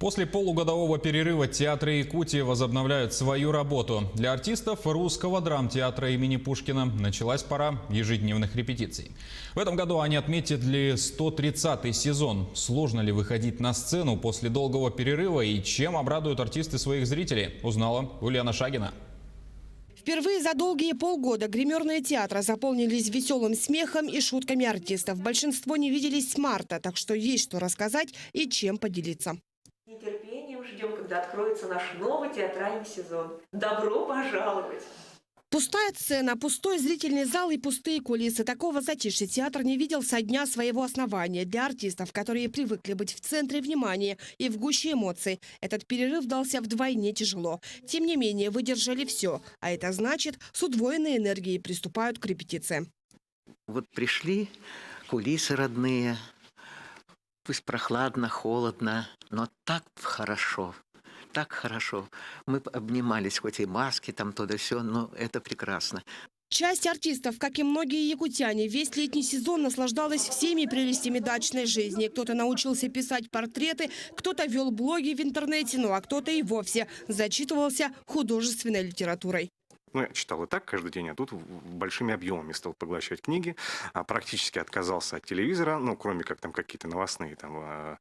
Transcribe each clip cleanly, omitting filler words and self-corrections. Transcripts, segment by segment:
После полугодового перерыва театры Якутии возобновляют свою работу. Для артистов русского драмтеатра имени Пушкина началась пора ежедневных репетиций. В этом году они отметили 130-й сезон. Сложно ли выходить на сцену после долгого перерыва и чем обрадуют артисты своих зрителей, узнала Ульяна Шагина. Впервые за долгие полгода гримерные театры заполнились веселым смехом и шутками артистов. Большинство не виделись с марта, так что есть что рассказать и чем поделиться. С нетерпением ждем, когда откроется наш новый театральный сезон. Добро пожаловать! Пустая сцена, пустой зрительный зал и пустые кулисы. Такого затишья театр не видел со дня своего основания. Для артистов, которые привыкли быть в центре внимания и в гуще эмоций, этот перерыв дался вдвойне тяжело. Тем не менее, выдержали все. А это значит, с удвоенной энергией приступают к репетициям. Вот пришли кулисы родные, пусть прохладно, холодно, но так хорошо. Так хорошо. Мы обнимались, хоть и маски там, то да сё, но это прекрасно. Часть артистов, как и многие якутяне, весь летний сезон наслаждалась всеми прелестями дачной жизни. Кто-то научился писать портреты, кто-то вел блоги в интернете, ну а кто-то и вовсе зачитывался художественной литературой. Ну, я читал и так каждый день, а тут большими объемами стал поглощать книги, практически отказался от телевизора, ну, кроме как там какие-то новостные там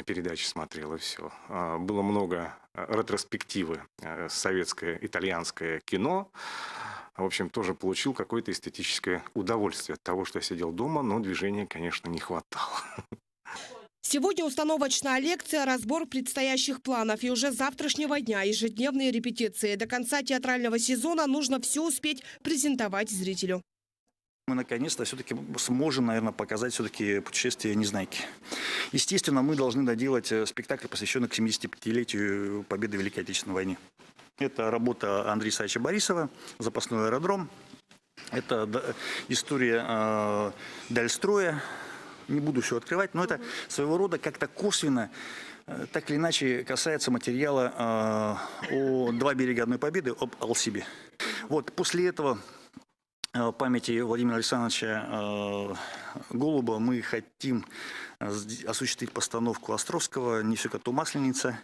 передачи смотрел и все. Было много ретроспективы, советское, итальянское кино. В общем, тоже получил какое-то эстетическое удовольствие от того, что я сидел дома, но движения, конечно, не хватало. Сегодня установочная лекция, разбор предстоящих планов. И уже с завтрашнего дня ежедневные репетиции. До конца театрального сезона нужно все успеть презентовать зрителю. Мы наконец-то все-таки сможем, наверное, показать все-таки путешествие Незнайки. Естественно, мы должны доделать спектакль, посвященный к 75-летию победы в Великой Отечественной войне. Это работа Андрея Исаевича Борисова «Запасной аэродром». Это история Дальстроя. Не буду все открывать, но это своего рода как-то косвенно, так или иначе, касается материала о «Два берега одной победы», об Алсибе. Вот, после этого памяти Владимира Александровича Голуба мы хотим осуществить постановку Островского «Не все коту масленица».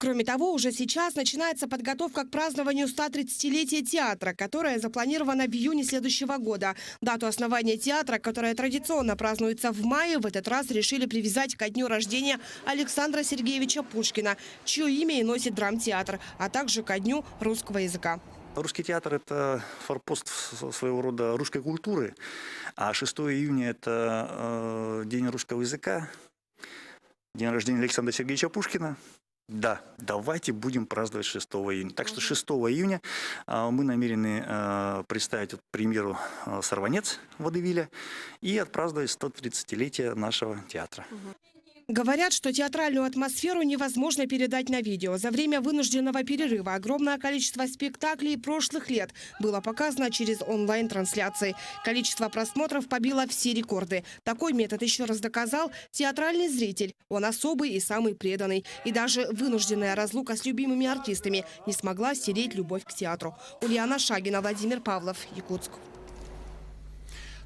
Кроме того, уже сейчас начинается подготовка к празднованию 130-летия театра, которое запланировано в июне следующего года. Дату основания театра, которая традиционно празднуется в мае, в этот раз решили привязать ко дню рождения Александра Сергеевича Пушкина, чье имя и носит драмтеатр, а также ко дню русского языка. Русский театр – это форпост своего рода русской культуры, а 6 июня – это День русского языка, день рождения Александра Сергеевича Пушкина. Да, давайте будем праздновать 6 июня. Так что 6 июня мы намерены представить премьеру «Сорванец» Водевиля и отпраздновать 130-летие нашего театра. Говорят, что театральную атмосферу невозможно передать на видео. За время вынужденного перерыва огромное количество спектаклей прошлых лет было показано через онлайн-трансляции. Количество просмотров побило все рекорды. Такой метод еще раз доказал театральный зритель. Он особый и самый преданный. И даже вынужденная разлука с любимыми артистами не смогла стереть любовь к театру. Ульяна Шагина, Владимир Павлов, Якутск.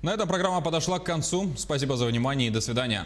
На этом программа подошла к концу. Спасибо за внимание и до свидания.